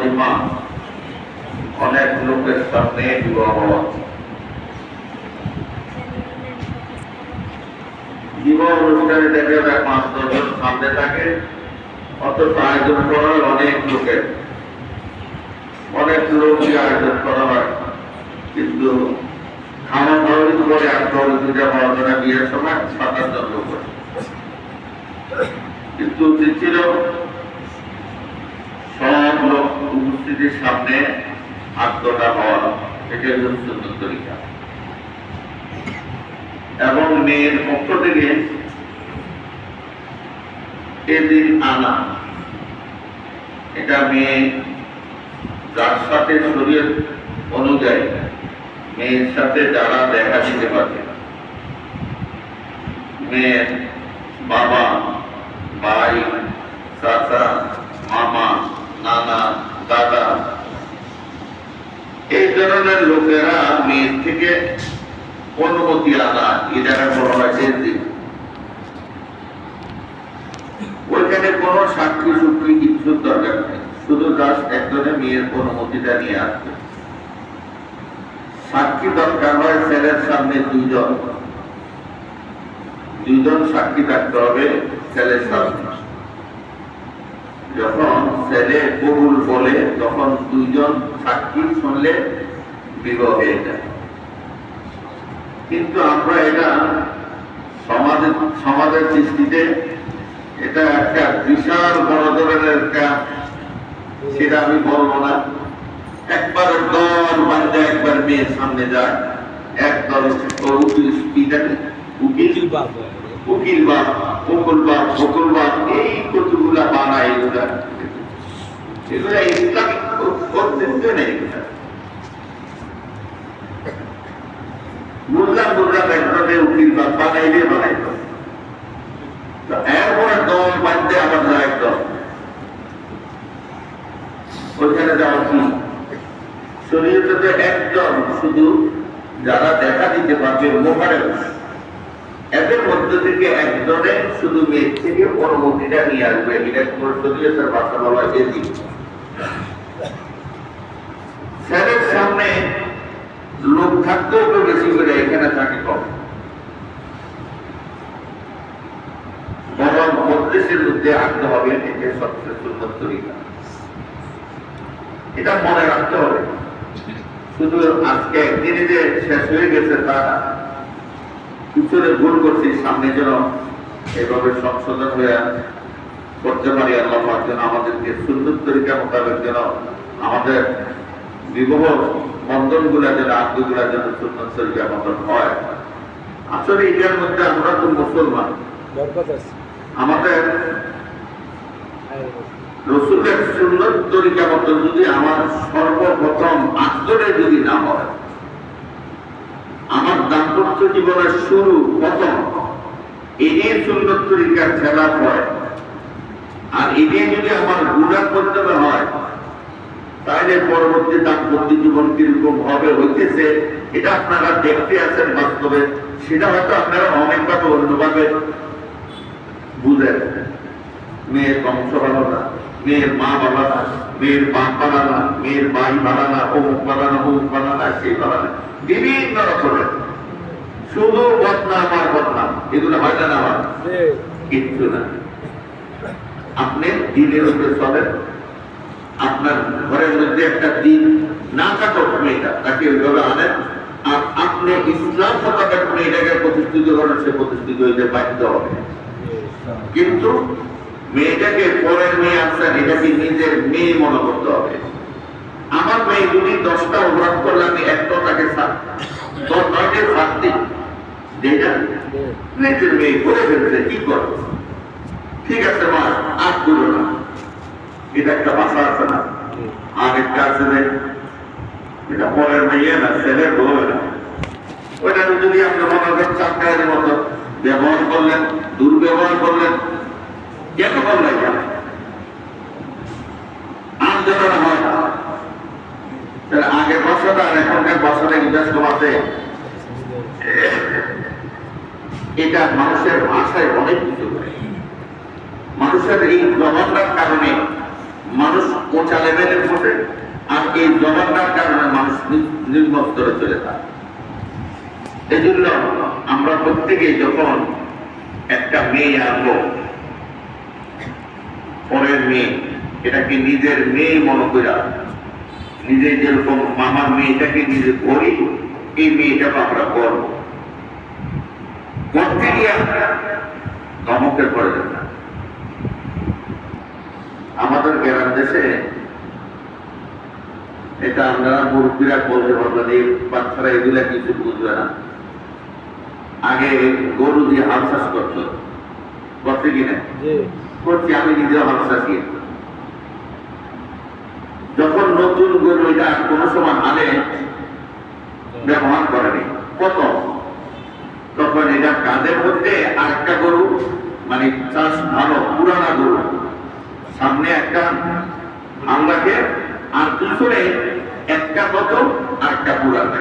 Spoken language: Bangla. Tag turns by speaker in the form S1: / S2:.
S1: ওয়ালিমা অনেক লোকের সামনে বিবাহ হওয়া। বিবাহ অনুষ্ঠানে দেখে 5-10 জন সামনে থাকে, অথচ আয়োজন করা হয় অনেক লোকের, অনেক লোকই আয়োজন করা হয়, কিন্তু খাওয়া খাওয়ার পরে আর দুটা বারোটা বিয়ের সময় 7-8 জন লোক, কিন্তু উচিত ছিল সব লোক উপস্থিতির সামনে 8-10টা হওয়া। এটাই হচ্ছে সুন্দর তরিকা। এবং মেয়ের পক্ষ থেকে এদিন আনা, এটা মেয়ে যার সাথে শরীয়ত অনুযায়ী মেয়ের সাথে যারা দেখা দিতে পারবে, মেয়ের বাবা, ভাই, চাচা, মামা, নানা, দাদা, এই ধরনের লোকেরা মেয়ের থেকে অনুমতি আনা, এটাকে বলা হয় দিন। ওইখানে কোনো সাক্ষী সুক্ষী কিছু দরকার নেই, শুধু জাস্ট একজনের মেয়ের অনুমতিটা নিয়ে আসবে। সাক্ষী দরকার হয় ছেলের সামনে 2 জন সাক্ষী থাকতে হবে ছেলের সামনে। যখন ছেলে কবুল বলে তখন 2 জন সাক্ষী শুনলে বিবাহ হয়ে যায়। কিন্তু আমরা এটা সমাজের দৃষ্টিতে এটা একটা বিশাল বড় ধরনের একটা, সেটা আমি বলবো না। একবার দল বান্ধে একবার মেয়ের সামনে যায়, একদল উকিল বাপ এই কতগুলা বানায়, এগুলা ইসলামিক কর্তৃত্ব নেই। বুঝলাম একজনের উকিল বাপ বানাইলে বানাইত, এরপরে দল বাঁধতে আবার যায় একদল, ওইখানে যাওয়া কি শরীয়তে একজন শুধু যারা দেখা দিতে পারবে মোকারে, এদের মধ্য থেকে একজনে শুধু মেয়ের থেকে অনুমতিটা নিয়ে আসবে। এটা কোন শরীয়তের ভাষা বলা হয় এদিন। স্যারের সামনে লোক থাকতেও তো বেশি করে, এখানে থাকে কম। বরং মজলিসের মধ্যে আনতে হবে, এটা সবচেয়ে সুন্দর তরিকা। এটা মনে রাখতে হবে। শুধু আজকে একদিনে যে শেষ হয়ে গেছে তা পিছনে ভুল করছি, সামনে যেন এভাবে সংশোধন হয়ে করতে পারি। আল্লাহ পাক যেন আমাদেরকে সুন্দর তরিকা মোতাবেক যেন আমাদের বিবাহ বন্ধন গুলা যেন আগ্রহগুলা যেন সুন্দর তরিকা মতন হয়। আসলে এটার মধ্যে আমরা তো মুসলমান, আমাদের রসুলের সুন্দর তরিকা মতো যদি আমার সর্বপ্রথম আগ্রহে যদি না হয়, আমার দাম্পত্য জীবনের শুরু প্রথম এই সুন্দর তরিকার খেলাপ হয়, আর এটি যদি আমার গুণার মাধ্যমে হয়, তাহলে পরবর্তী দাম্পত্য জীবন কিরকম হবে হইতেছে এটা আপনারা দেখতে আছেন বাস্তবে। সেটা হয়তো আপনারা অনেকভাবে অন্যভাবে বুঝেন। মেয়ের বংশ ভালো না, মেয়ের মা বাবা না, মেয়ের বাপ বানানা, মেয়ের ভাই বানানা, অমুক বানানা, অমুক বানানা, সেই বানানা, বিভিন্ন রকমের শুধু বদনাম আর বদনাম। এগুলো হয় না আমার কিচ্ছু না। আপনি দিনের উপরে চলেন, আপনার ঘরের মধ্যে একটা দিন না থাকুক মেয়েটা, তাকে ওইভাবে আনেন, আর আপনি ইসলাম মোতাবেক মেয়েটাকে প্রতিষ্ঠিত করেন, সে প্রতিষ্ঠিত হইতে বাধ্য হবে। কিন্তু মেয়েটাকে পরের মেয়ে আসছেন, এটাকে নিজের মেয়ে মনে করতে হবে। আমার মেয়ে যদি 10টা অপরাধ করলে আমি একটা তাকে 9টা সাত দিই, যেটা নিজের মেয়ে করে ফেলছে, কি করো? ঠিক আছে মা, আর করো না। এটা একটা ভাষা আছে না, আর একটা আছে যে এটা পরের মেয়ে না, ছেলের বউ না। ওইটা যদি আপনি মনে করেন চাকরির মতো ব্যবহার করলেন, দুর্ব্যবহার করলেন, কেন করলেন? আন্দোলন হয় না। আগের বছর আর এখনকার বছরে ইতিহাস কমাতে, এটা মানুষের ভাষায় অনেক কিছু করে। মানুষের এই প্রবণতার কারণে মানুষ উঁচা লেভেলে বসে, আর এই জবাবটার কারণে মানুষ নিম্ন স্তরে চলে যায়। এই জন্য আমরা প্রত্যেকে যখন একটা মেয়ে আনবো, পরের মেয়ে, এটাকে নিজের মেয়ে মনে করা, নিজে যেরকম মামার মেয়েটাকে নিজে করি, এই মেয়েটাকে আমরা করব। করতে গিয়ে ধমকের পড়ে যাবে না। আমাদের গ্রাম দেশে এটা আমরা মুরব্বীরা বলতে পারবেন, এই বাচ্চারা এগুলা কিছু বুঝবে না। আগে গরু দিয়ে হাল চাষ করতো, করছে কিনা? করছি, আমি নিজেও হাল চাষি। যখন নতুন গরু এটা কোনো সময় হালে ব্যবহার করেনি প্রথম, তখন এটা কাঁধের মধ্যে আরেকটা গরু, মানে চাষ ভালো পুরানা গরু, সামনে একটা আল্লাহকে, আর পিছনে একটা নতুন আর একটা পুরানা।